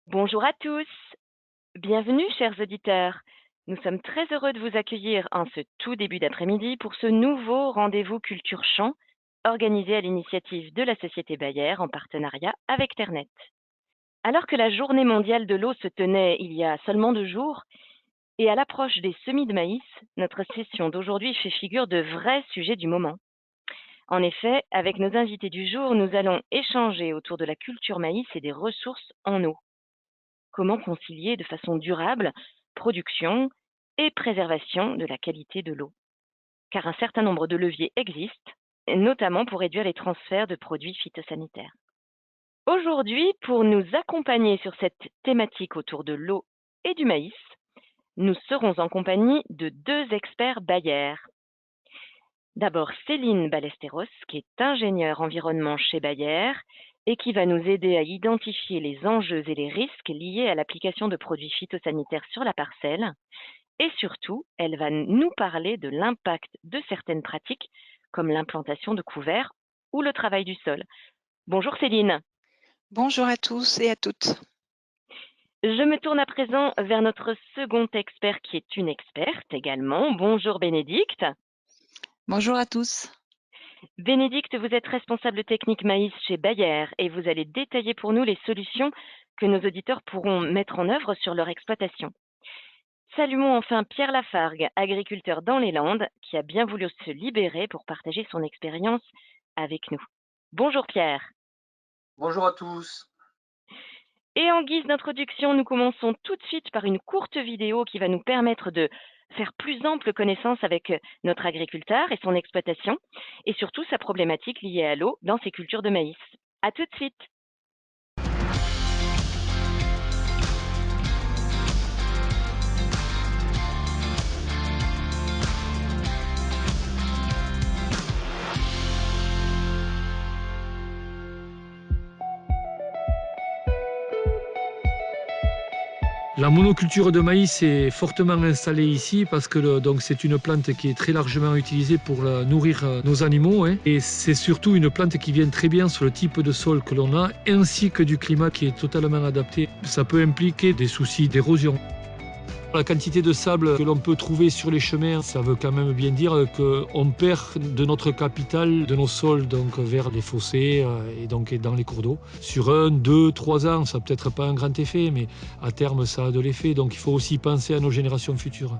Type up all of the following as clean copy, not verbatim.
Bonjour à tous, bienvenue chers auditeurs. Nous sommes très heureux de vous accueillir en ce tout début d'après-midi pour ce nouveau rendez-vous Culture Champ organisé à l'initiative de la Société Bayer en partenariat avec Ternet. Alors que la journée mondiale de l'eau se tenait il y a seulement 2 jours et à l'approche des semis de maïs, notre session d'aujourd'hui fait figure de vrai sujet du moment. En effet, avec nos invités du jour, nous allons échanger autour de la culture maïs et des ressources en eau. Comment concilier de façon durable production et préservation de la qualité de l'eau? Car un certain nombre de leviers existent, notamment pour réduire les transferts de produits phytosanitaires. Aujourd'hui, pour nous accompagner sur cette thématique autour de l'eau et du maïs, nous serons en compagnie de deux experts Bayer. D'abord Céline Ballesteros, qui est ingénieure environnement chez Bayer et qui va nous aider à identifier les enjeux et les risques liés à l'application de produits phytosanitaires sur la parcelle. Et surtout, elle va nous parler de l'impact de certaines pratiques comme l'implantation de couverts ou le travail du sol. Bonjour Céline. Bonjour à tous et à toutes. Je me tourne à présent vers notre second expert qui est une experte également. Bonjour Bénédicte. Bonjour à tous. Bénédicte, vous êtes responsable technique maïs chez Bayer et vous allez détailler pour nous les solutions que nos auditeurs pourront mettre en œuvre sur leur exploitation. Saluons enfin Pierre Lafargue, agriculteur dans les Landes, qui a bien voulu se libérer pour partager son expérience avec nous. Bonjour Pierre. Bonjour à tous. Et en guise d'introduction, nous commençons tout de suite par une courte vidéo qui va nous permettre de faire plus ample connaissance avec notre agriculteur et son exploitation, et surtout sa problématique liée à l'eau dans ses cultures de maïs. À tout de suite. La monoculture de maïs est fortement installée ici parce que donc c'est une plante qui est très largement utilisée pour nourrir nos animaux, hein. Et c'est surtout une plante qui vient très bien sur le type de sol que l'on a ainsi que du climat qui est totalement adapté. Ça peut impliquer des soucis d'érosion. La quantité de sable que l'on peut trouver sur les chemins, ça veut quand même bien dire qu'on perd de notre capital, de nos sols donc vers les fossés et donc dans les cours d'eau. Sur 1, 2, 3 ans, ça n'a peut-être pas un grand effet, mais à terme ça a de l'effet. Donc il faut aussi penser à nos générations futures.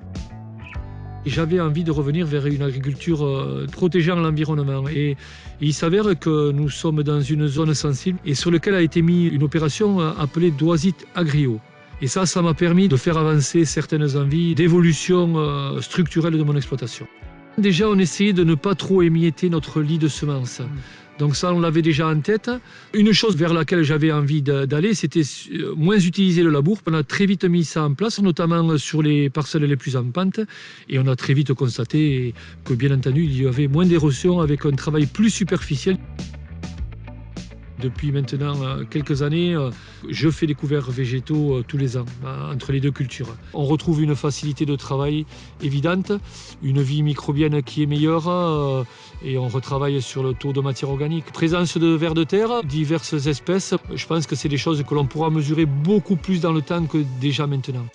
J'avais envie de revenir vers une agriculture protégeant l'environnement. Et il s'avère que nous sommes dans une zone sensible et sur laquelle a été mise une opération appelée Doisite Agrio. Et ça m'a permis de faire avancer certaines envies d'évolution structurelle de mon exploitation. Déjà, on essayait de ne pas trop émietter notre lit de semences. Donc ça, on l'avait déjà en tête. Une chose vers laquelle j'avais envie d'aller, c'était moins utiliser le labour. On a très vite mis ça en place, notamment sur les parcelles les plus en pente. Et on a très vite constaté que, bien entendu, il y avait moins d'érosion avec un travail plus superficiel. Depuis maintenant quelques années, je fais des couverts végétaux tous les ans, entre les deux cultures. On retrouve une facilité de travail évidente, une vie microbienne qui est meilleure et on retravaille sur le taux de matière organique. Présence de vers de terre, diverses espèces, je pense que c'est des choses que l'on pourra mesurer beaucoup plus dans le temps que déjà maintenant.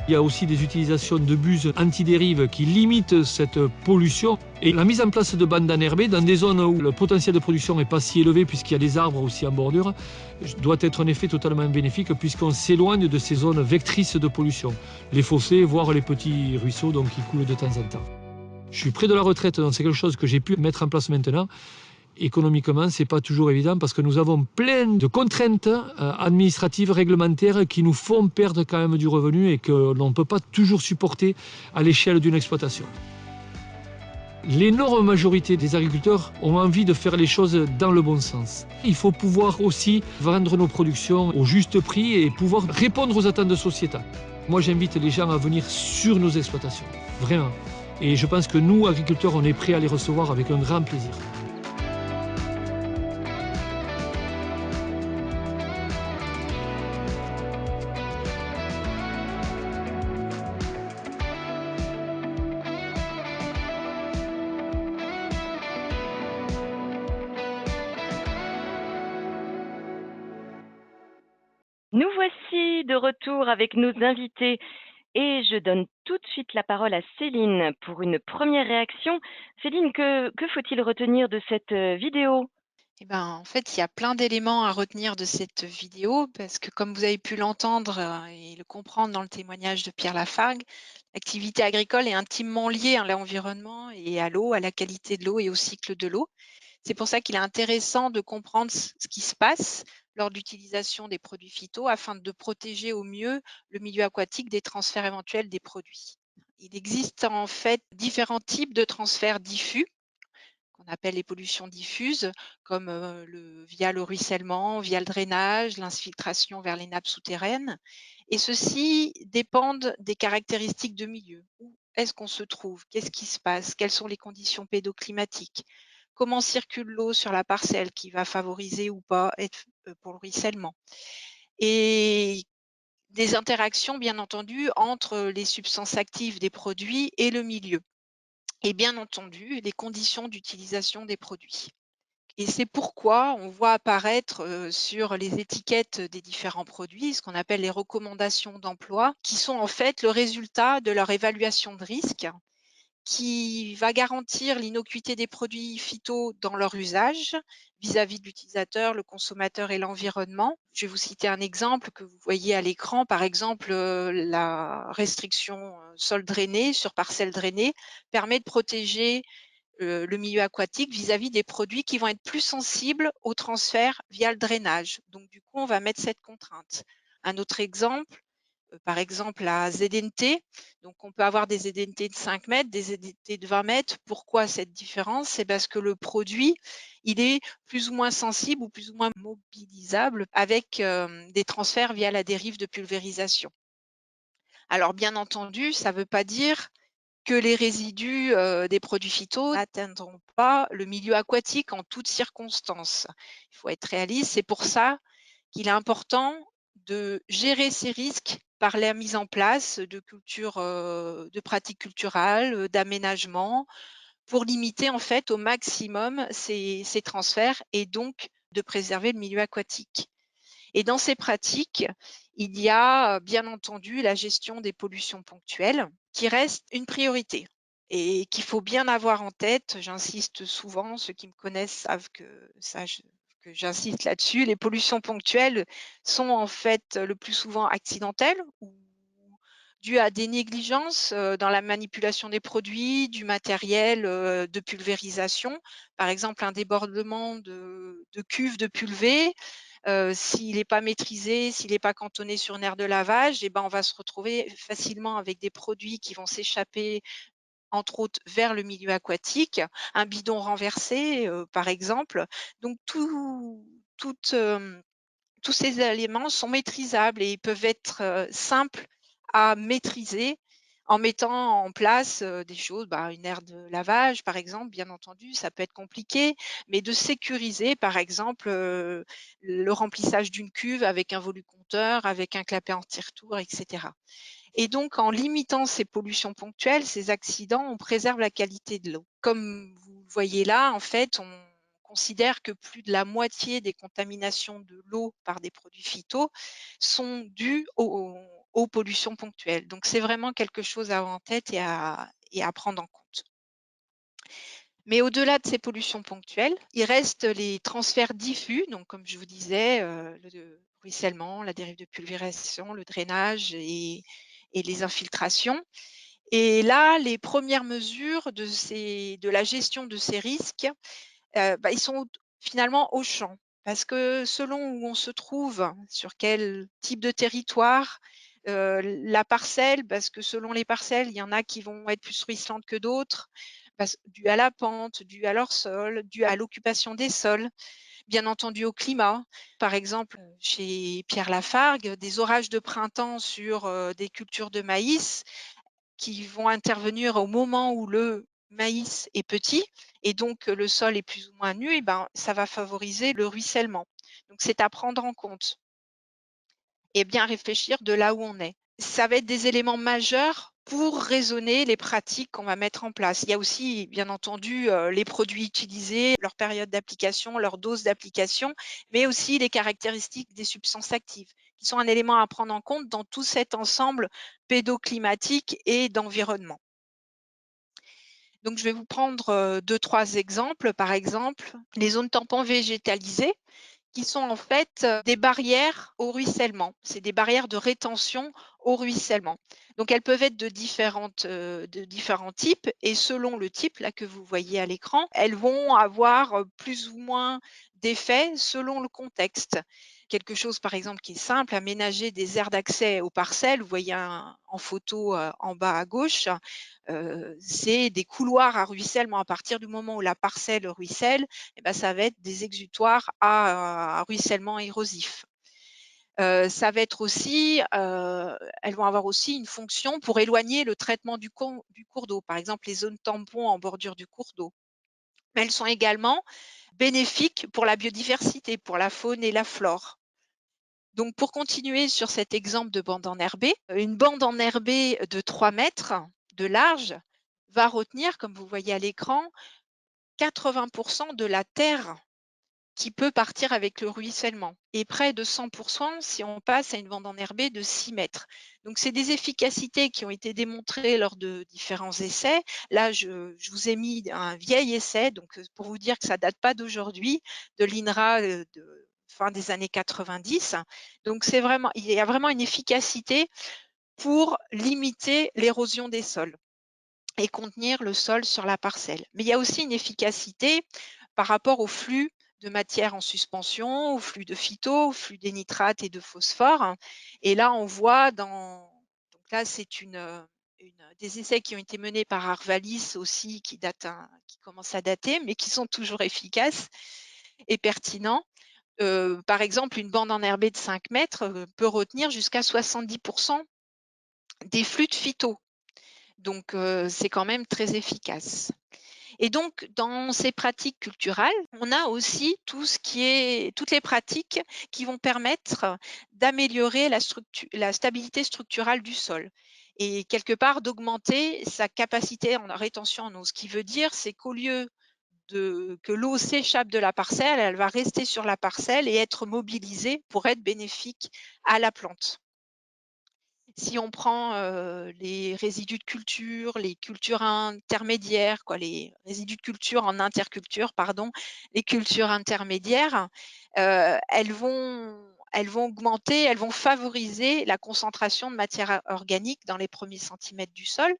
Il y a aussi des utilisations de buses antidérives qui limitent cette pollution. Et la mise en place de bandes enherbées dans des zones où le potentiel de production n'est pas si élevé puisqu'il y a des arbres aussi en bordure, doit être un effet totalement bénéfique puisqu'on s'éloigne de ces zones vectrices de pollution. Les fossés, voire les petits ruisseaux donc, qui coulent de temps en temps. Je suis près de la retraite, donc c'est quelque chose que j'ai pu mettre en place maintenant. Économiquement, ce n'est pas toujours évident parce que nous avons plein de contraintes administratives, réglementaires qui nous font perdre quand même du revenu et que l'on ne peut pas toujours supporter à l'échelle d'une exploitation. L'énorme majorité des agriculteurs ont envie de faire les choses dans le bon sens. Il faut pouvoir aussi vendre nos productions au juste prix et pouvoir répondre aux attentes sociétales. Moi, j'invite les gens à venir sur nos exploitations, vraiment. Et je pense que nous, agriculteurs, on est prêts à les recevoir avec un grand plaisir. Nous voici de retour avec nos invités et je donne tout de suite la parole à Céline pour une première réaction. Céline, que faut-il retenir de cette vidéo? Eh ben, en fait, il y a plein d'éléments à retenir de cette vidéo parce que comme vous avez pu l'entendre et le comprendre dans le témoignage de Pierre Lafargue, l'activité agricole est intimement liée à l'environnement et à l'eau, à la qualité de l'eau et au cycle de l'eau. C'est pour ça qu'il est intéressant de comprendre ce qui se passe lors de l'utilisation des produits phyto afin de protéger au mieux le milieu aquatique des transferts éventuels des produits. Il existe en fait différents types de transferts diffus qu'on appelle les pollutions diffuses, comme via le ruissellement, via le drainage, l'infiltration vers les nappes souterraines. Et ceux-ci dépendent des caractéristiques de milieu. Où est-ce qu'on se trouve? Qu'est-ce qui se passe? Quelles sont les conditions pédoclimatiques? Comment circule l'eau sur la parcelle qui va favoriser ou pas être pour le ruissellement? Et des interactions, bien entendu, entre les substances actives des produits et le milieu. Et bien entendu, les conditions d'utilisation des produits. Et c'est pourquoi on voit apparaître sur les étiquettes des différents produits ce qu'on appelle les recommandations d'emploi, qui sont en fait le résultat de leur évaluation de risque, qui va garantir l'innocuité des produits phyto dans leur usage vis-à-vis de l'utilisateur, le consommateur et l'environnement. Je vais vous citer un exemple que vous voyez à l'écran, par exemple la restriction sol drainé sur parcelle drainée permet de protéger le milieu aquatique vis-à-vis des produits qui vont être plus sensibles au transfert via le drainage. Donc du coup, on va mettre cette contrainte. Un autre exemple, par exemple la ZNT. Donc on peut avoir des ZNT de 5 mètres, des ZNT de 20 mètres. Pourquoi cette différence? C'est parce que le produit, il est plus ou moins sensible ou plus ou moins mobilisable avec des transferts via la dérive de pulvérisation. Alors bien entendu, ça ne veut pas dire que les résidus des produits phyto n'atteindront pas le milieu aquatique en toutes circonstances. Il faut être réaliste, c'est pour ça qu'il est important de gérer ces risques par la mise en place de cultures, de pratiques culturales, d'aménagement, pour limiter en fait au maximum ces transferts et donc de préserver le milieu aquatique. Et dans ces pratiques, il y a bien entendu la gestion des pollutions ponctuelles qui reste une priorité et qu'il faut bien avoir en tête. J'insiste souvent, ceux qui me connaissent savent que j'insiste là-dessus. Les pollutions ponctuelles sont en fait le plus souvent accidentelles ou dues à des négligences dans la manipulation des produits, du matériel de pulvérisation. Par exemple, un débordement de cuve de pulvé, s'il n'est pas maîtrisé, s'il n'est pas cantonné sur une aire de lavage, eh ben, on va se retrouver facilement avec des produits qui vont s'échapper, entre autres, vers le milieu aquatique, un bidon renversé, par exemple. Donc tous ces éléments sont maîtrisables et ils peuvent être simples à maîtriser en mettant en place des choses, une aire de lavage par exemple, bien entendu, ça peut être compliqué, mais de sécuriser par exemple le remplissage d'une cuve avec un volucompteur, avec un clapet anti-retour, etc. Et donc en limitant ces pollutions ponctuelles, ces accidents, on préserve la qualité de l'eau. Comme vous le voyez là, en fait, on considère que plus de la moitié des contaminations de l'eau par des produits phyto sont dues aux pollutions ponctuelles. Donc c'est vraiment quelque chose à avoir en tête et à prendre en compte. Mais au-delà de ces pollutions ponctuelles, il reste les transferts diffus, donc comme je vous disais, le ruissellement, la dérive de pulvérisation, le drainage et les infiltrations. Et là, les premières mesures de la gestion de ces risques, ils sont finalement au champ. Parce que selon où on se trouve, sur quel type de territoire, la parcelle, parce que selon les parcelles, il y en a qui vont être plus ruisselantes que d'autres, dû à la pente, dû à leur sol, dû à l'occupation des sols, bien entendu au climat. Par exemple, chez Pierre Lafargue, des orages de printemps sur des cultures de maïs qui vont intervenir au moment où le maïs est petit et donc le sol est plus ou moins nu, et ben, ça va favoriser le ruissellement. Donc c'est à prendre en compte et bien réfléchir de là où on est. Ça va être des éléments majeurs pour raisonner les pratiques qu'on va mettre en place. Il y a aussi, bien entendu, les produits utilisés, leur période d'application, leur dose d'application, mais aussi les caractéristiques des substances actives, qui sont un élément à prendre en compte dans tout cet ensemble pédoclimatique et d'environnement. Donc, je vais vous prendre 2-3 exemples. Par exemple, les zones tampons végétalisées, qui sont en fait des barrières au ruissellement. C'est des barrières de rétention au ruissellement. Donc, elles peuvent être de différents types et selon le type là que vous voyez à l'écran, elles vont avoir plus ou moins d'effets selon le contexte. Quelque chose, par exemple, qui est simple, aménager des aires d'accès aux parcelles. Vous voyez en photo en bas à gauche, c'est des couloirs à ruissellement. À partir du moment où la parcelle ruisselle, eh ben, ça va être des exutoires à ruissellement érosif. Ça va être aussi, elles vont avoir aussi une fonction pour éloigner le traitement du cours d'eau, par exemple les zones tampons en bordure du cours d'eau. Mais elles sont également bénéfiques pour la biodiversité, pour la faune et la flore. Donc pour continuer sur cet exemple de bande enherbée, une bande enherbée de 3 mètres de large va retenir, comme vous voyez à l'écran, 80% de la terre qui peut partir avec le ruissellement et près de 100% si on passe à une bande enherbée de 6 mètres. Donc, c'est des efficacités qui ont été démontrées lors de différents essais. Là, je vous ai mis un vieil essai, donc pour vous dire que ça date pas d'aujourd'hui, de l'INRA de fin des années 90. Donc, il y a vraiment une efficacité pour limiter l'érosion des sols et contenir le sol sur la parcelle. Mais il y a aussi une efficacité par rapport au flux de matière en suspension, au flux de phyto, au flux des nitrates et de phosphore. Et là, on voit donc là, c'est des essais qui ont été menés par Arvalis aussi, qui commencent à dater, mais qui sont toujours efficaces et pertinents. Par exemple, une bande enherbée de 5 mètres peut retenir jusqu'à 70% des flux de phyto. Donc, c'est quand même très efficace. Et donc, dans ces pratiques culturales, on a aussi toutes les pratiques qui vont permettre d'améliorer la stabilité structurale du sol et quelque part d'augmenter sa capacité en rétention en eau. Ce qui veut dire, c'est qu'au lieu que l'eau s'échappe de la parcelle, elle va rester sur la parcelle et être mobilisée pour être bénéfique à la plante. Si on prend les résidus de culture, les cultures intermédiaires, les résidus de culture en interculture, pardon, les cultures intermédiaires, elles vont augmenter, elles vont favoriser la concentration de matière organique dans les premiers centimètres du sol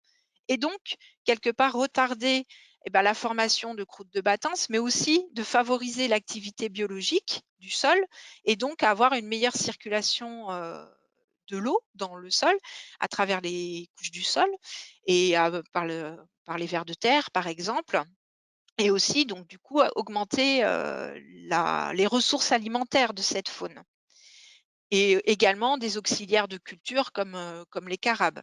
et donc, quelque part, retarder la formation de croûtes de battance, mais aussi de favoriser l'activité biologique du sol et donc avoir une meilleure circulation de l'eau dans le sol à travers les couches du sol et par les vers de terre, par exemple. Et aussi, donc, du coup, augmenter les ressources alimentaires de cette faune. Et également des auxiliaires de culture comme les carabes.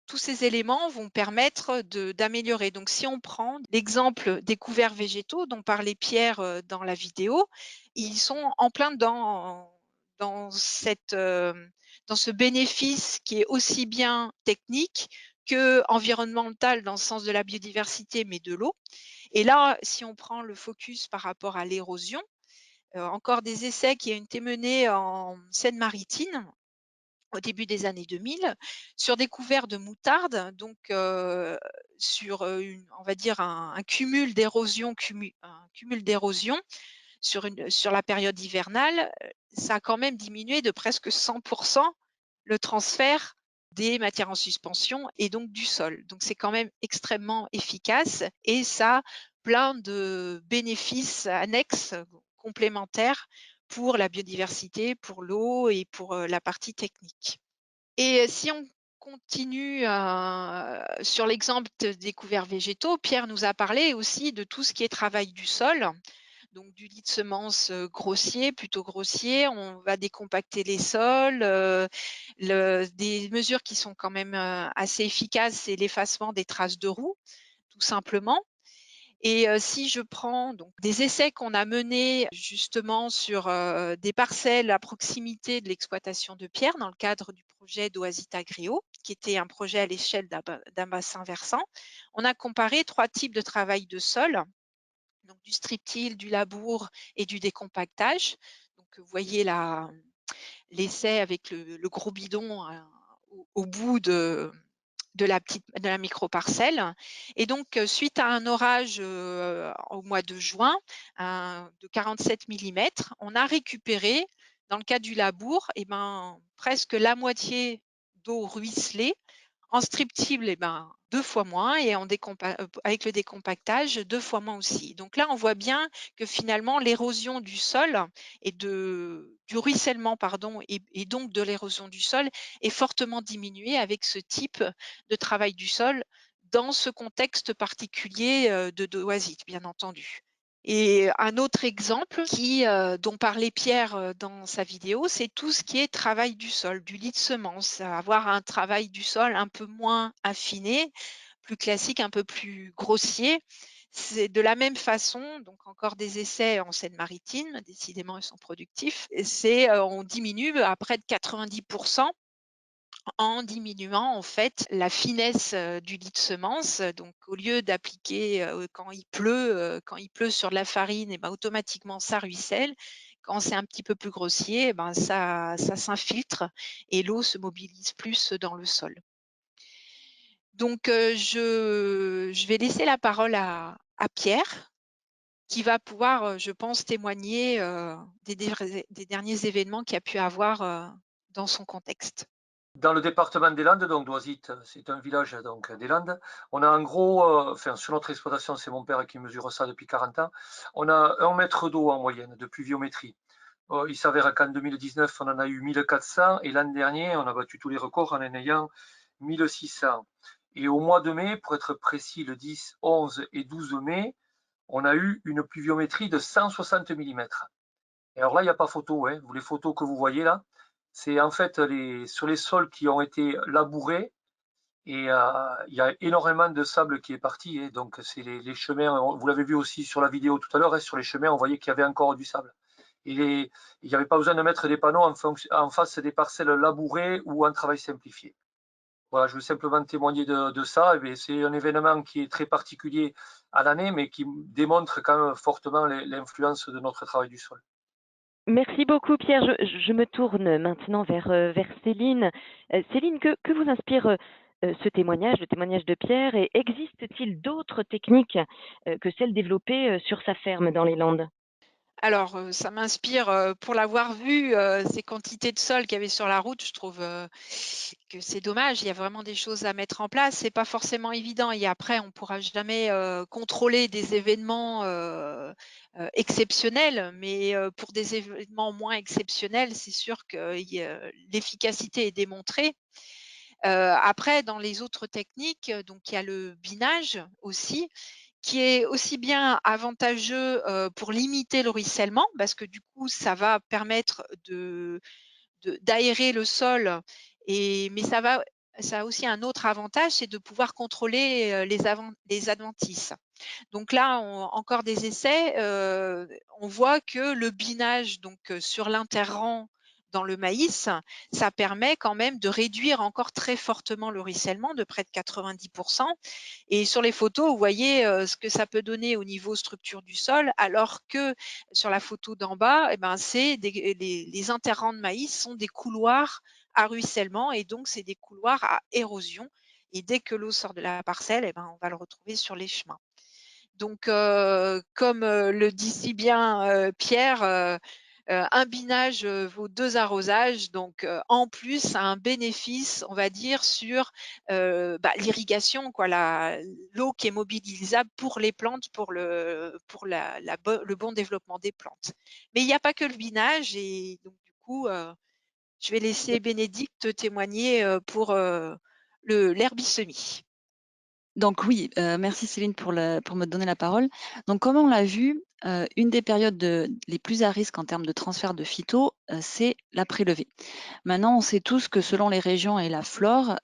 Tous ces éléments vont permettre d'améliorer. Donc, si on prend l'exemple des couverts végétaux dont parlait Pierre dans la vidéo, ils sont en plein dans ce bénéfice qui est aussi bien technique que environnemental dans le sens de la biodiversité, mais de l'eau. Et là, si on prend le focus par rapport à l'érosion, encore des essais qui ont été menés en Seine-Maritime au début des années 2000 sur des couverts de moutarde, donc sur on va dire un cumul d'érosion sur la période hivernale, ça a quand même diminué de presque 100% le transfert des matières en suspension et donc du sol. Donc c'est quand même extrêmement efficace et ça a plein de bénéfices annexes complémentaires pour la biodiversité, pour l'eau et pour la partie technique. Et si on continue sur l'exemple des couverts végétaux, Pierre nous a parlé aussi de tout ce qui est travail du sol. Donc du lit de semences grossier, plutôt grossier, on va décompacter les sols. Des mesures qui sont quand même assez efficaces, c'est l'effacement des traces de roues, tout simplement. Et si je prends donc des essais qu'on a menés justement sur des parcelles à proximité de l'exploitation de pierre dans le cadre du projet d'Oasit Agrio, qui était un projet à l'échelle d'un bassin versant, on a comparé 3 types de travail de sol, donc du strip-till, du labour et du décompactage. Donc vous voyez là l'essai avec le gros bidon au bout de la micro-parcelle. Et donc, suite à un orage au mois de juin de 47 millimètres, on a récupéré, dans le cas du labour, presque la moitié d'eau ruisselée. En strip-till, 2 fois moins, et avec le décompactage, 2 fois moins aussi. Donc là, on voit bien que finalement, l'érosion du sol et du ruissellement, pardon, et donc de l'érosion du sol est fortement diminuée avec ce type de travail du sol dans ce contexte particulier de d'oasis, bien entendu. Et un autre exemple dont parlait Pierre dans sa vidéo, c'est tout ce qui est travail du sol, du lit de semences, avoir un travail du sol un peu moins affiné, plus classique, un peu plus grossier. C'est de la même façon, donc encore des essais en Seine-Maritime, décidément ils sont productifs, et on diminue à près de 90% en diminuant en fait la finesse du lit de semences. Donc au lieu d'appliquer quand il pleut sur de la farine, automatiquement ça ruisselle. Quand c'est un petit peu plus grossier, ça s'infiltre et l'eau se mobilise plus dans le sol. Donc je vais laisser la parole à Pierre, qui va pouvoir, je pense, témoigner des derniers événements qu'il y a pu avoir dans son contexte. Dans le département des Landes, donc d'Oisit, c'est un village donc des Landes. On a en gros, sur notre exploitation, c'est mon père qui mesure ça depuis 40 ans. On a 1 mètre d'eau en moyenne de pluviométrie. Il s'avère qu'en 2019, on en a eu 1400 et l'an dernier, on a battu tous les records en en ayant 1600. Et au mois de mai, pour être précis, le 10, 11 et 12 mai, on a eu une pluviométrie de 160 millimètres. Et alors là, il n'y a pas photo, hein. Les photos que vous voyez là, c'est en fait sur les sols qui ont été labourés et il y a énormément de sable qui est parti. Hein. Donc c'est les chemins, vous l'avez vu aussi sur la vidéo tout à l'heure, hein, sur les chemins, on voyait qu'il y avait encore du sable. Et il n'y avait pas besoin de mettre des panneaux en face des parcelles labourées ou en travail simplifié. Voilà, je veux simplement témoigner de ça. C'est un événement qui est très particulier à l'année, mais qui démontre quand même fortement l'influence de notre travail du sol. Merci beaucoup Pierre. Je me tourne maintenant vers Céline. Céline, que vous inspire ce témoignage, le témoignage de Pierre, et existe-t-il d'autres techniques que celles développées sur sa ferme dans les Landes? Alors, ça m'inspire, pour l'avoir vu, ces quantités de sol qu'il y avait sur la route, je trouve, que c'est dommage. Il y a vraiment des choses à mettre en place. C'est pas forcément évident, et après on pourra jamais, contrôler des événements, exceptionnels, mais pour des événements moins exceptionnels, c'est sûr que l'efficacité est démontrée. Après dans les autres techniques, donc il y a le binage aussi, qui est aussi bien avantageux, pour limiter le ruissellement, parce que du coup, ça va permettre d'aérer le sol, mais ça a aussi un autre avantage, c'est de pouvoir contrôler, les adventices. Donc là, encore des essais, on voit que le binage donc sur l'interrang dans le maïs, ça permet quand même de réduire encore très fortement le ruissellement de près de 90. Et sur les photos, vous voyez, ce que ça peut donner au niveau structure du sol, alors que sur la photo d'en bas, c'est les interrants de maïs sont des couloirs à ruissellement, et donc c'est des couloirs à érosion, et dès que l'eau sort de la parcelle, on va le retrouver sur les chemins. Donc, comme le dit si bien Pierre, un binage vaut 2 arrosages. Donc, en plus, ça a un bénéfice, on va dire, sur l'irrigation, quoi, l'eau qui est mobilisable pour les plantes, pour le bon développement des plantes. Mais il n'y a pas que le binage, et donc du coup, je vais laisser Bénédicte témoigner pour l'herbicemie. Donc oui, merci Céline pour me donner la parole. Donc comme on l'a vu, une des périodes les plus à risque en termes de transfert de phyto, c'est la prélevée. Maintenant, on sait tous que selon les régions et la flore,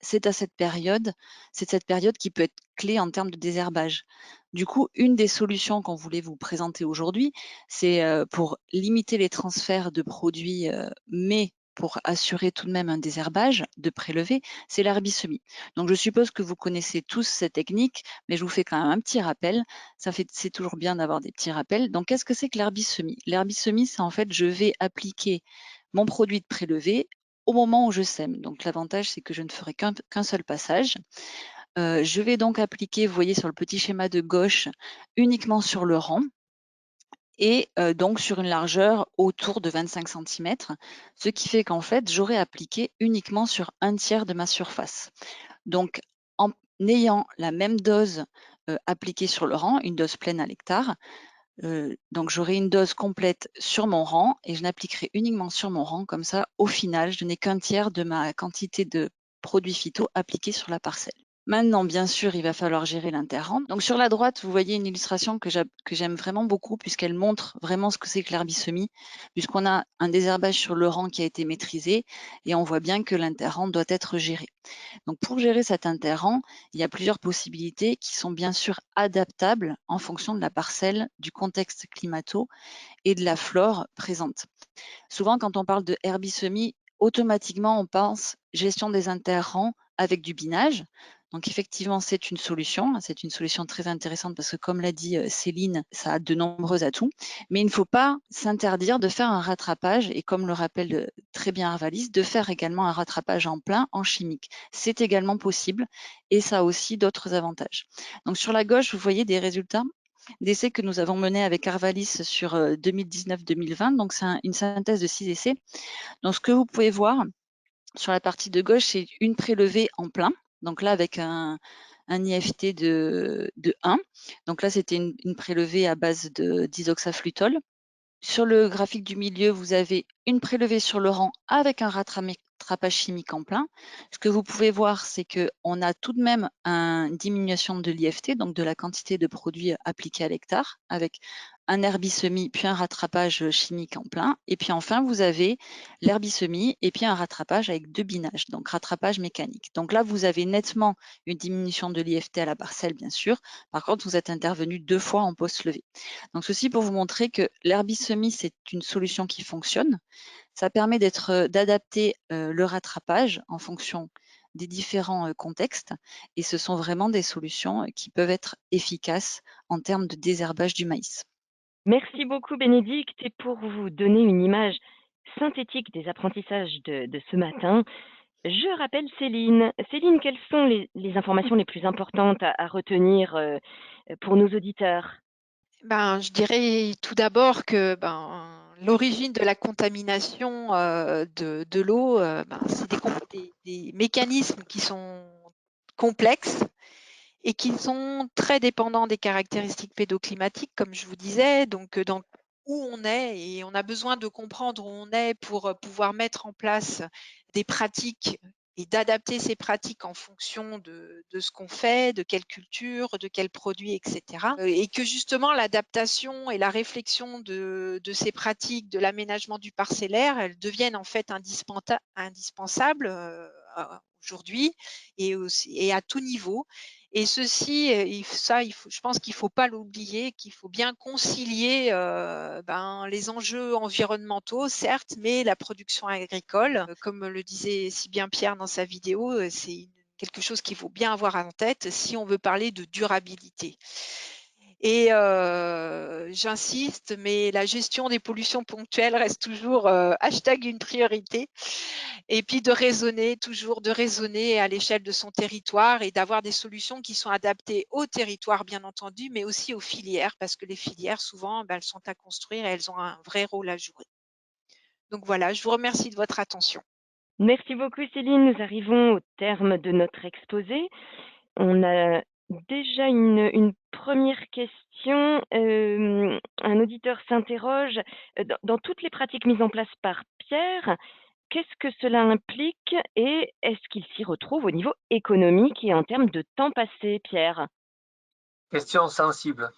c'est cette période qui peut être clé en termes de désherbage. Du coup, une des solutions qu'on voulait vous présenter aujourd'hui, c'est pour limiter les transferts de produits, mais pour assurer tout de même un désherbage de prélevé, c'est l'herbicemie. Donc je suppose que vous connaissez tous cette technique, mais je vous fais quand même un petit rappel. C'est toujours bien d'avoir des petits rappels. Donc qu'est-ce que c'est que l'herbicemie? L'herbicemie, c'est en fait, je vais appliquer mon produit de prélevé au moment où je sème. Donc l'avantage, c'est que je ne ferai qu'un seul passage. Je vais donc appliquer, vous voyez sur le petit schéma de gauche, uniquement sur le rang et donc sur une largeur autour de 25 cm, ce qui fait qu'en fait, j'aurai appliqué uniquement sur 1/3 de ma surface. Donc en ayant la même dose appliquée sur le rang, une dose pleine à l'hectare, donc j'aurai une dose complète sur mon rang et je n'appliquerai uniquement sur mon rang. Comme ça, au final, je n'ai qu'1/3 de ma quantité de produits phyto appliqués sur la parcelle. Maintenant, bien sûr, il va falloir gérer l'interrang. Donc sur la droite, vous voyez une illustration que j'aime vraiment beaucoup puisqu'elle montre vraiment ce que c'est que l'herbicemie, puisqu'on a un désherbage sur le rang qui a été maîtrisé et on voit bien que l'interrang doit être géré. Donc pour gérer cet interrang, il y a plusieurs possibilités qui sont bien sûr adaptables en fonction de la parcelle, du contexte climato et de la flore présente. Souvent, quand on parle de herbicemie, automatiquement, on pense gestion des interrangs avec du binage. Donc effectivement, c'est une solution très intéressante parce que comme l'a dit Céline, ça a de nombreux atouts, mais il ne faut pas s'interdire de faire un rattrapage et comme le rappelle très bien Arvalis, de faire également un rattrapage en plein en chimique. C'est également possible et ça a aussi d'autres avantages. Donc sur la gauche, vous voyez des résultats d'essais que nous avons menés avec Arvalis sur 2019-2020. Donc c'est une synthèse de 6 essais. Donc ce que vous pouvez voir sur la partie de gauche, c'est une prélevée en plein. Donc là, avec un IFT de 1. Donc là, c'était une prélevée à base d'isoxaflutol. Sur le graphique du milieu, vous avez une prélevée sur le rang avec un rattrapage chimique en plein. Ce que vous pouvez voir, c'est qu'on a tout de même une diminution de l'IFT, donc de la quantité de produits appliqués à l'hectare, avec un herbicemie puis un rattrapage chimique en plein. Et puis enfin, vous avez l'herbicemie et puis un rattrapage avec 2 binages, donc rattrapage mécanique. Donc là, vous avez nettement une diminution de l'IFT à la parcelle, bien sûr. Par contre, vous êtes intervenu 2 fois en post-levée. Donc ceci pour vous montrer que l'herbicemie, c'est une solution qui fonctionne. Ça permet d'adapter le rattrapage en fonction des différents contextes et ce sont vraiment des solutions qui peuvent être efficaces en termes de désherbage du maïs. Merci beaucoup Bénédicte et pour vous donner une image synthétique des apprentissages de ce matin, je rappelle Céline. Céline, quelles sont les informations les plus importantes à retenir pour nos auditeurs? Je dirais tout d'abord que l'origine de la contamination de l'eau, c'est des mécanismes qui sont complexes et qui sont très dépendants des caractéristiques pédoclimatiques, comme je vous disais, donc dans où on est et on a besoin de comprendre où on est pour pouvoir mettre en place des pratiques et d'adapter ces pratiques en fonction de ce qu'on fait, de quelle culture, de quels produits, etc. Et que justement l'adaptation et la réflexion de ces pratiques, de l'aménagement du parcellaire, elles deviennent en fait indispensables aujourd'hui et à tout niveau. Et ceci, je pense qu'il ne faut pas l'oublier, qu'il faut bien concilier les enjeux environnementaux, certes, mais la production agricole, comme le disait si bien Pierre dans sa vidéo, c'est quelque chose qu'il faut bien avoir en tête si on veut parler de durabilité. Et j'insiste, mais la gestion des pollutions ponctuelles reste toujours une priorité. Et puis toujours de raisonner à l'échelle de son territoire et d'avoir des solutions qui sont adaptées au territoire, bien entendu, mais aussi aux filières, parce que les filières, souvent, elles sont à construire et elles ont un vrai rôle à jouer. Donc voilà, je vous remercie de votre attention. Merci beaucoup Céline. Nous arrivons au terme de notre exposé. On a déjà une première question. Un auditeur s'interroge dans toutes les pratiques mises en place par Pierre, qu'est-ce que cela implique et est-ce qu'il s'y retrouve au niveau économique et en termes de temps passé, Pierre? Question sensible.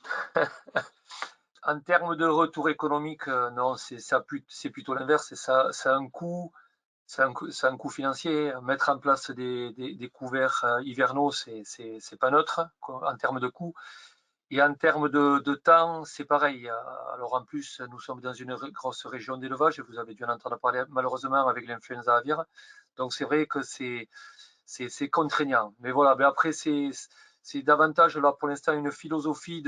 En termes de retour économique, non, c'est plutôt l'inverse. Ça a un coût c'est un coût financier. Mettre en place des couverts hivernaux, c'est pas neutre en termes de coût. Et en termes de temps, c'est pareil. Alors en plus, nous sommes dans une grosse région d'élevage, et vous avez dû en entendre parler malheureusement avec l'influenza aviaire. Donc c'est vrai que c'est contraignant. Mais voilà, mais après, c'est davantage là pour l'instant une philosophie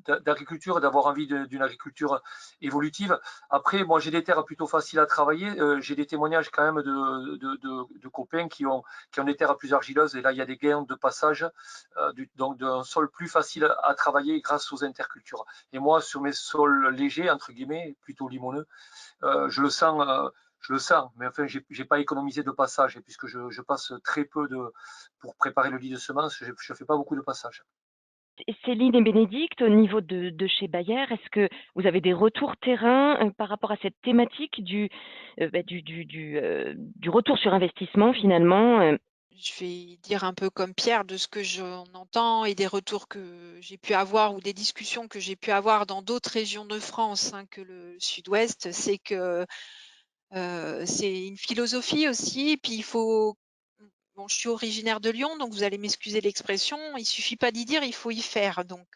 d'agriculture, d'avoir envie d'une agriculture évolutive. Après, moi j'ai des terres plutôt faciles à travailler. J'ai des témoignages quand même de copains qui ont des terres plus argileuses, et là il y a des gains de passage, donc d'un sol plus facile à travailler grâce aux intercultures. Et moi, sur mes sols légers, entre guillemets, plutôt limoneux, je le sens. Mais enfin, j'ai pas économisé de passage, et puisque je passe très peu pour préparer le lit de semences, je fais pas beaucoup de passages. Et Céline et Bénédicte, au niveau de chez Bayer, est-ce que vous avez des retours terrain par rapport à cette thématique du retour sur investissement finalement? Je vais dire un peu comme Pierre de ce que j'en entends et des retours que j'ai pu avoir ou des discussions que j'ai pu avoir dans d'autres régions de France, hein, que le Sud-Ouest, c'est que c'est une philosophie aussi. Puis il faut. Bon, je suis originaire de Lyon, donc vous allez m'excuser l'expression. Il suffit pas d'y dire, il faut y faire. Donc,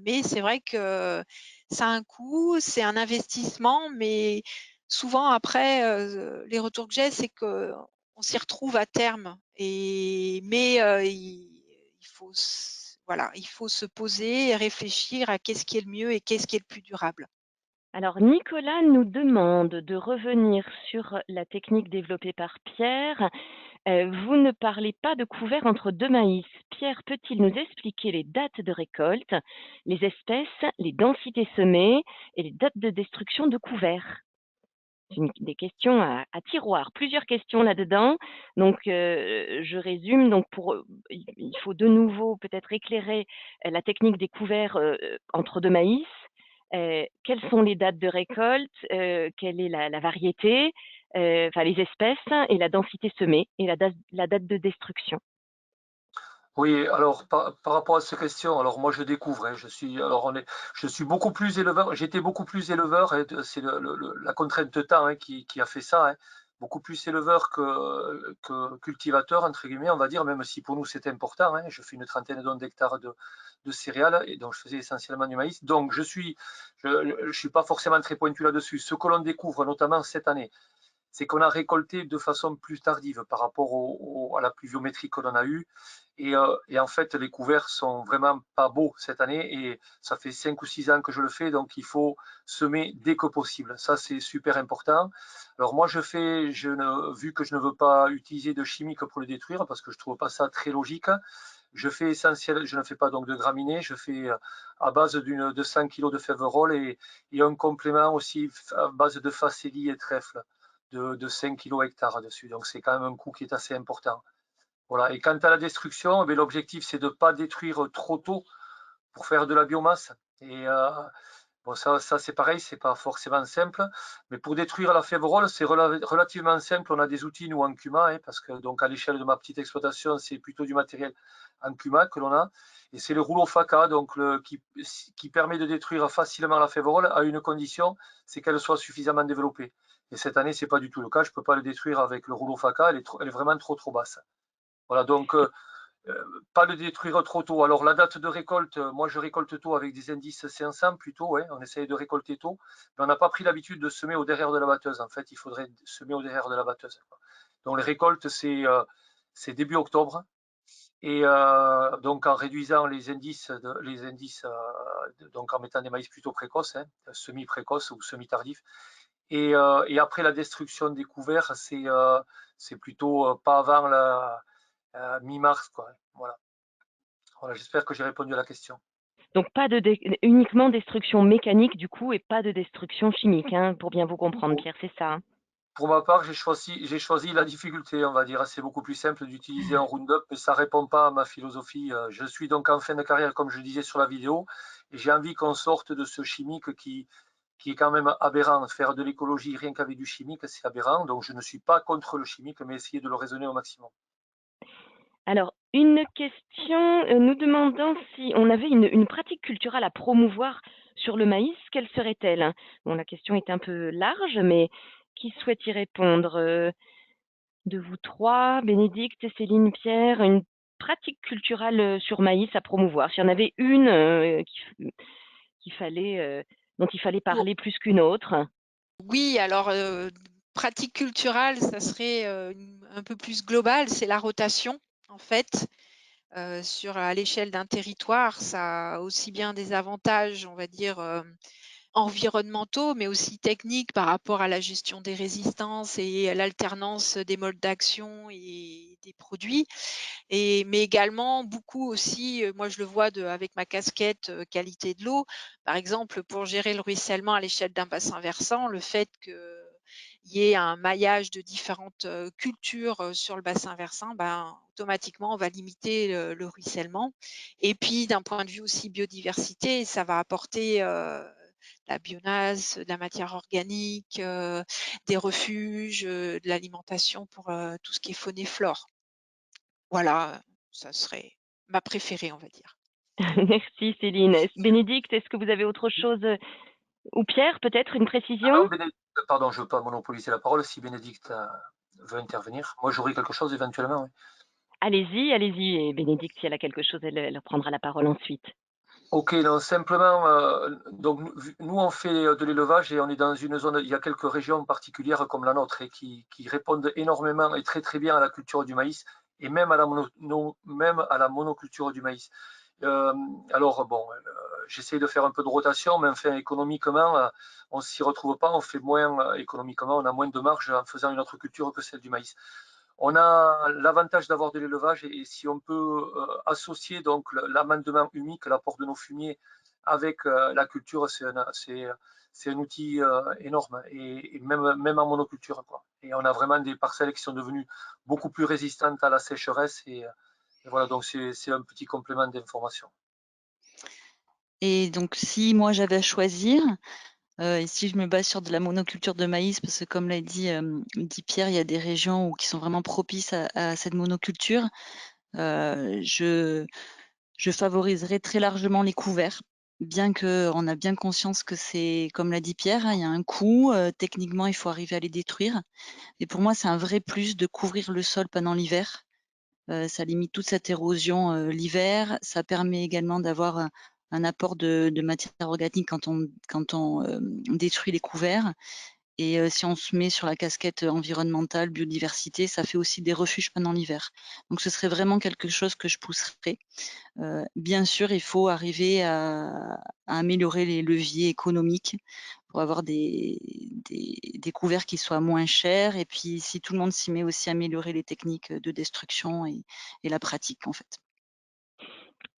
mais c'est vrai que ça a un coût, c'est un investissement, mais souvent après, les retours que j'ai, c'est que on s'y retrouve à terme. Mais il faut, voilà, il faut se poser et réfléchir à qu'est-ce qui est le mieux et qu'est-ce qui est le plus durable. Alors Nicolas nous demande de revenir sur la technique développée par Pierre. Vous ne parlez pas de couvert entre deux maïs. Pierre peut-il nous expliquer les dates de récolte, les espèces, les densités semées et les dates de destruction de couverts? C'est des questions à tiroir, plusieurs questions là-dedans. Donc, je résume. Donc, il faut de nouveau peut-être éclairer la technique des couverts entre deux maïs. Quelles sont les dates de récolte? Quelle est la variété? Enfin, les espèces et la densité semée et la date de destruction. Oui, alors par rapport à ces questions, alors moi je découvre, hein, je suis beaucoup plus éleveur, j'étais beaucoup plus éleveur, hein, c'est la contrainte de temps, hein, qui a fait ça, hein, beaucoup plus éleveur que cultivateur, entre guillemets, on va dire, même si pour nous c'est important, hein, je fais une trentaine d'hectares de céréales, et donc je faisais essentiellement du maïs, donc je suis pas forcément très pointu là-dessus. Ce que l'on découvre notamment cette année, c'est qu'on a récolté de façon plus tardive par rapport à la pluviométrie que l'on a eue. Et en fait, les couverts sont vraiment pas beaux cette année, et ça fait 5 ou 6 ans que je le fais, donc il faut semer dès que possible. Ça, c'est super important. Alors moi, vu que je ne veux pas utiliser de chimiques pour le détruire, parce que je trouve pas ça très logique, je ne fais pas donc de graminées, je fais à base de 100 kg de féverolles, et un complément aussi à base de facélie et trèfle de 5 kg hectare dessus. Donc c'est quand même un coût qui est assez important. Voilà. Et quant à la destruction, eh l'objectif c'est de ne pas détruire trop tôt pour faire de la biomasse. Et bon, ça c'est pareil, c'est pas forcément simple. Mais pour détruire la févrole, c'est relativement simple. On a des outils, nous, en CUMA, hein, parce que donc à l'échelle de ma petite exploitation, c'est plutôt du matériel en CUMA que l'on a. Et c'est le rouleau FACA, donc qui permet de détruire facilement la févrole à une condition, c'est qu'elle soit suffisamment développée. Et cette année, c'est pas du tout le cas. Je peux pas le détruire avec le rouleau FACA, elle est vraiment trop basse. Voilà, donc pas le détruire trop tôt. Alors la date de récolte, moi je récolte tôt avec des indices 500 plutôt, ouais, on essaye de récolter tôt, mais on n'a pas pris l'habitude de semer au derrière de la batteuse. En fait, il faudrait semer au derrière de la batteuse. Donc les récoltes, c'est début octobre, et donc en réduisant les indices, donc en mettant des maïs plutôt précoces, hein, semi-précoces ou semi-tardifs. Et après la destruction des couverts, c'est plutôt pas avant la mi-mars, quoi. Voilà. Voilà, j'espère que j'ai répondu à la question. Donc, uniquement destruction mécanique du coup et pas de destruction chimique, hein, pour bien vous comprendre, Pierre, c'est ça, hein? Pour ma part, j'ai choisi la difficulté, on va dire. C'est beaucoup plus simple d'utiliser un Roundup, mais ça répond pas à ma philosophie. Je suis donc en fin de carrière, comme je disais sur la vidéo, et j'ai envie qu'on sorte de ce chimique qui est quand même aberrant. Faire de l'écologie rien qu'avec du chimique, c'est aberrant. Donc je ne suis pas contre le chimique, mais essayer de le raisonner au maximum. Alors, une question nous demandant si on avait une pratique culturelle à promouvoir sur le maïs, quelle serait-elle? Bon, la question est un peu large, mais qui souhaite y répondre? de vous trois, Bénédicte, Céline, Pierre, une pratique culturelle sur maïs à promouvoir? S'il y en avait une dont il fallait Pour- parler plus qu'une autre. Oui, alors pratique culturelle, ça serait un peu plus global, c'est la rotation en fait. À l'échelle d'un territoire, ça a aussi bien des avantages, on va dire, environnementaux, mais aussi techniques par rapport à la gestion des résistances et à l'alternance des modes d'action et des produits. Mais également beaucoup aussi, moi je le vois avec ma casquette qualité de l'eau, par exemple pour gérer le ruissellement à l'échelle d'un bassin versant, le fait qu'il y ait un maillage de différentes cultures sur le bassin versant, ben, automatiquement on va limiter le ruissellement. Et puis d'un point de vue aussi biodiversité, ça va apporter la biomasse, de la matière organique, des refuges, de l'alimentation pour tout ce qui est faune et flore. Voilà, ça serait ma préférée, on va dire. Merci Céline. Bénédicte, est-ce que vous avez autre chose ou Pierre, peut-être une Ah précision? non, pardon, je ne veux pas monopoliser la parole. Si Bénédicte veut intervenir, moi j'aurai quelque chose éventuellement. Oui. Allez-y, allez-y. Et Bénédicte, si elle a quelque chose, elle prendra la parole ensuite. Ok, non, simplement, donc nous on fait de l'élevage et on est dans une zone, il y a quelques régions particulières comme la nôtre et qui répondent énormément et très très bien à la culture du maïs et même à la, même à la monoculture du maïs. Alors bon, j'essaie de faire un peu de rotation, mais enfin économiquement, on s'y retrouve pas, on fait moins économiquement, on a moins de marge en faisant une autre culture que celle du maïs. On a l'avantage d'avoir de l'élevage et si on peut associer donc l'amendement humique, l'apport de nos fumiers avec la culture, c'est un outil énorme et même en monoculture quoi. Et on a vraiment des parcelles qui sont devenues beaucoup plus résistantes à la sécheresse et voilà donc c'est un petit complément d'information. Et donc si moi j'avais à choisir, et si je me base sur de la monoculture de maïs, parce que comme l'a dit Pierre, il y a des régions qui sont vraiment propices à cette monoculture, je favoriserais très largement les couverts, bien qu'on a bien conscience que c'est comme l'a dit Pierre, hein, il y a un coût, techniquement il faut arriver à les détruire. Et pour moi, c'est un vrai plus de couvrir le sol pendant l'hiver. Ça limite toute cette érosion, l'hiver. Ça permet également d'avoir un apport de matière organique quand on détruit les couverts. Et si on se met sur la casquette environnementale, biodiversité, ça fait aussi des refuges pendant l'hiver. Donc ce serait vraiment quelque chose que je pousserais. Bien sûr, il faut arriver à améliorer les leviers économiques pour avoir des couverts qui soient moins chers et puis si tout le monde s'y met aussi, améliorer les techniques de destruction et la pratique, en fait.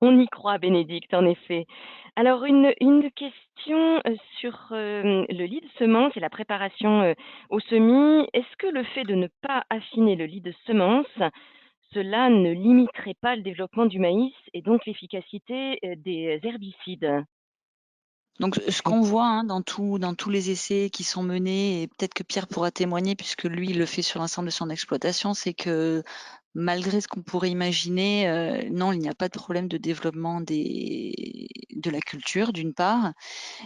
On y croit, Bénédicte, en effet. Alors, une question sur le lit de semence et la préparation au semis. Est-ce que le fait de ne pas affiner le lit de semence, cela ne limiterait pas le développement du maïs et donc l'efficacité des herbicides? Donc ce qu'on voit, hein, dans tous les essais qui sont menés et peut-être que Pierre pourra témoigner puisque lui, il le fait sur l'ensemble de son exploitation, c'est que malgré ce qu'on pourrait imaginer, non, il n'y a pas de problème de développement de la culture, d'une part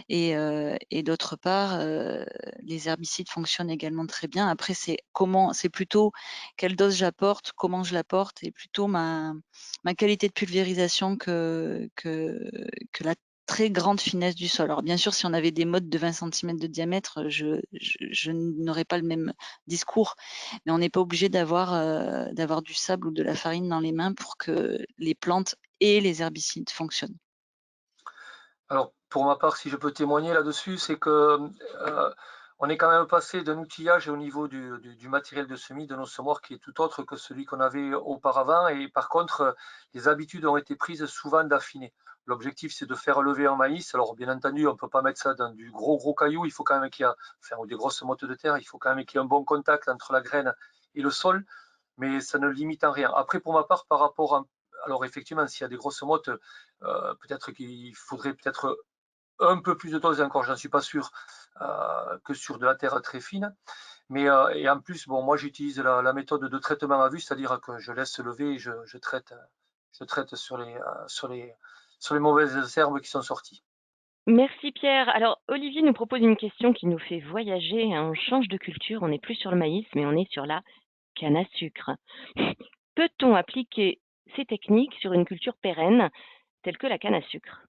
et d'autre part, les herbicides fonctionnent également très bien. Après c'est plutôt quelle dose j'apporte, comment je l'apporte et plutôt ma qualité de pulvérisation que la très grande finesse du sol. Alors bien sûr, si on avait des mottes de 20 centimètres de diamètre, je n'aurais pas le même discours, mais on n'est pas obligé d'avoir du sable ou de la farine dans les mains pour que les plantes et les herbicides fonctionnent. Alors, pour ma part, si je peux témoigner là-dessus, c'est que on est quand même passé d'un outillage au niveau du matériel de semis de nos semoirs qui est tout autre que celui qu'on avait auparavant. Et par contre, les habitudes ont été prises souvent d'affiner. L'objectif, c'est de faire lever un maïs. Alors, bien entendu, on ne peut pas mettre ça dans du gros caillou. Il faut quand même qu'il y ait, enfin, ou des grosses mottes de terre. Il faut quand même qu'il y ait un bon contact entre la graine et le sol. Mais ça ne limite en rien. Après, pour ma part, par rapport à, alors effectivement, s'il y a des grosses mottes, peut-être qu'il faudrait peut-être un peu plus de dose, et encore j'en suis pas sûr, que sur de la terre très fine. Mais et en plus, bon, moi j'utilise la méthode de traitement à vue, c'est-à-dire que je laisse lever et je traite sur les mauvaises herbes qui sont sorties. Merci Pierre. Alors, Olivier nous propose une question qui nous fait voyager, hein. On change de culture, on n'est plus sur le maïs, mais on est sur la canne à sucre. Peut-on appliquer ces techniques sur une culture pérenne telle que la canne à sucre?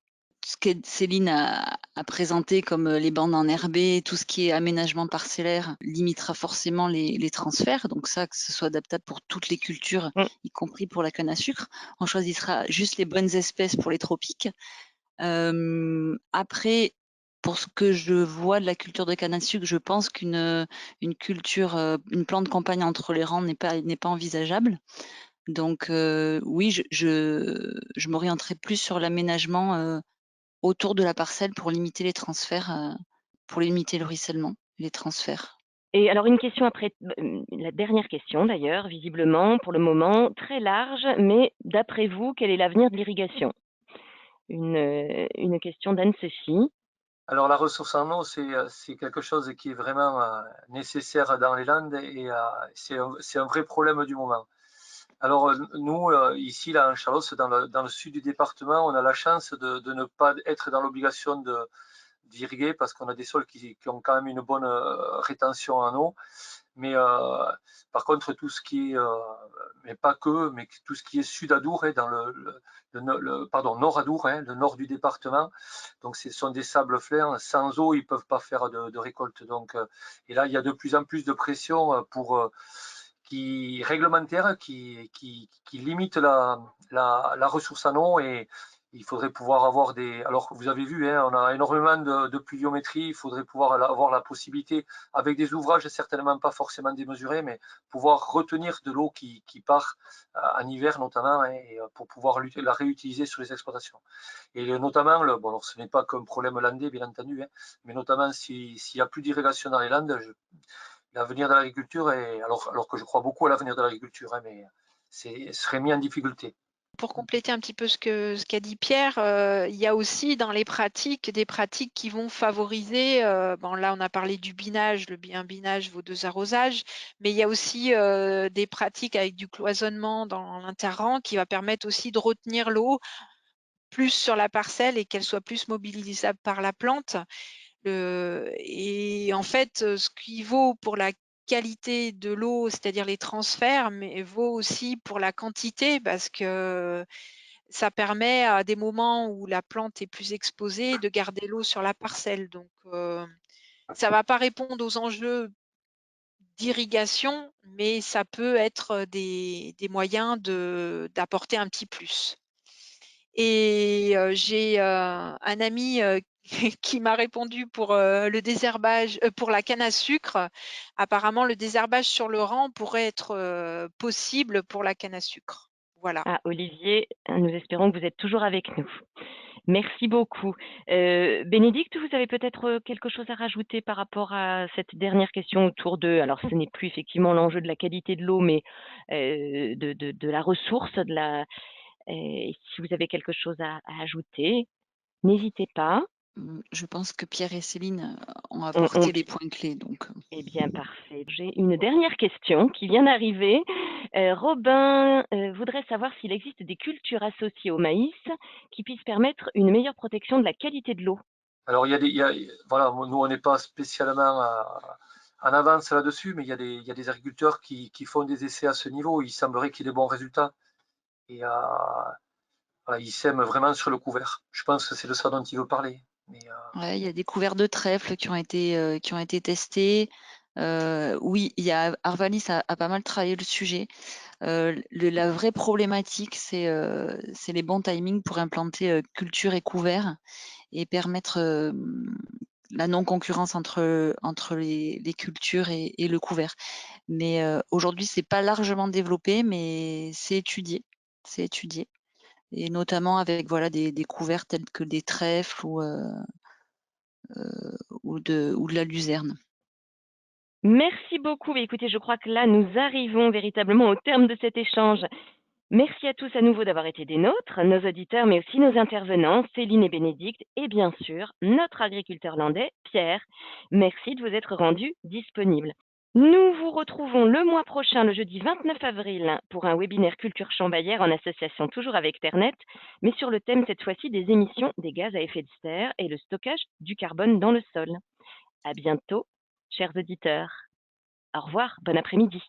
Ce que Céline a présenté comme les bandes enherbées, tout ce qui est aménagement parcellaire limitera forcément les transferts. Donc ça, que ce soit adaptable pour toutes les cultures, Mm. y compris pour la canne à sucre. On choisira juste les bonnes espèces pour les tropiques. Après, pour ce que je vois de la culture de canne à sucre, je pense qu'une culture, une plante campagne entre les rangs n'est pas envisageable. Donc oui, je m'orienterai plus sur l'aménagement autour de la parcelle pour limiter les transferts, pour limiter le ruissellement, les transferts. Et alors une question après, la dernière question d'ailleurs, visiblement, pour le moment, très large, mais d'après vous, quel est l'avenir de l'irrigation? Une question d'Anne-Sophie. Alors la ressource en eau, c'est quelque chose qui est vraiment nécessaire dans les Landes et c'est un vrai problème du moment. Alors nous, ici, là, en Chalosse, dans le sud du département, on a la chance de ne pas être dans l'obligation d'irriguer parce qu'on a des sols qui ont quand même une bonne rétention en eau. Mais par contre, tout ce qui est, mais pas que, mais tout ce qui est sud Adour, dans pardon, nord Adour, le nord du département, donc ce sont des sables flaires, sans eau, ils ne peuvent pas faire de récolte. Donc, et là, il y a de plus en plus de pression réglementaire qui limite la ressource en eau et il faudrait pouvoir avoir des. Alors, vous avez vu, on a énormément de pluviométrie. Il faudrait pouvoir avoir la possibilité, avec des ouvrages certainement pas forcément démesurés, mais pouvoir retenir de l'eau qui part en hiver notamment, et pour pouvoir la réutiliser sur les exploitations. Et notamment, bon, alors ce n'est pas qu'un problème landais, bien entendu, mais notamment s'il n'y a plus d'irrigation dans les Landes, l'avenir de l'agriculture, alors que je crois beaucoup à l'avenir de l'agriculture, mais serait mis en difficulté. Pour compléter un petit peu ce qu'a dit Pierre, il y a aussi dans les pratiques, des pratiques qui vont favoriser, bon là on a parlé du binage, un binage vaut 2 arrosages, mais il y a aussi des pratiques avec du cloisonnement dans l'interrang qui va permettre aussi de retenir l'eau plus sur la parcelle et qu'elle soit plus mobilisable par la plante. Et en fait, ce qui vaut pour la qualité de l'eau, c'est-à-dire les transferts, mais vaut aussi pour la quantité parce que ça permet à des moments où la plante est plus exposée de garder l'eau sur la parcelle. Donc, ça ne va pas répondre aux enjeux d'irrigation, mais ça peut être des moyens d'apporter un petit plus. Et j'ai un ami qui m'a répondu pour le désherbage, pour la canne à sucre. Apparemment, le désherbage sur le rang pourrait être possible pour la canne à sucre. Voilà. Ah, Olivier, nous espérons que vous êtes toujours avec nous. Merci beaucoup. Bénédicte, vous avez peut-être quelque chose à rajouter par rapport à cette dernière question autour de, alors ce n'est plus effectivement l'enjeu de la qualité de l'eau, mais de la ressource, si vous avez quelque chose à ajouter, n'hésitez pas. Je pense que Pierre et Céline ont On- apporté les points clés. Donc, Eh bien, parfait. J'ai une dernière question qui vient d'arriver. Robin voudrait savoir s'il existe des cultures associées au maïs qui puissent permettre une meilleure protection de la qualité de l'eau. Alors, voilà, nous, on n'est pas spécialement en avance là-dessus, mais il y a des agriculteurs qui font des essais à ce niveau. Il semblerait qu'il y ait des bons résultats. Et voilà, ils sèment vraiment sur le couvert. Je pense que c'est de ça dont il veut parler. Mais, ouais, il y a des couverts de trèfle qui ont été testés. Oui, Arvalis a pas mal travaillé le sujet. La vraie problématique, c'est les bons timings pour implanter culture et couvert et permettre la non-concurrence entre les cultures et le couvert. Mais aujourd'hui, c'est pas largement développé, mais c'est étudié. C'est étudié. Et notamment avec voilà, des couverts tels que des trèfles ou de la luzerne. Merci beaucoup. Écoutez, je crois que là, nous arrivons véritablement au terme de cet échange. Merci à tous à nouveau d'avoir été des nôtres, nos auditeurs, mais aussi nos intervenants, Céline et Bénédicte, et bien sûr, notre agriculteur landais, Pierre. Merci de vous être rendus disponibles. Nous vous retrouvons le mois prochain, le jeudi 29 avril, pour un webinaire Culture Chambaillère en association toujours avec Ternet, mais sur le thème cette fois-ci des émissions des gaz à effet de serre et le stockage du carbone dans le sol. À bientôt, chers auditeurs. Au revoir, bon après-midi.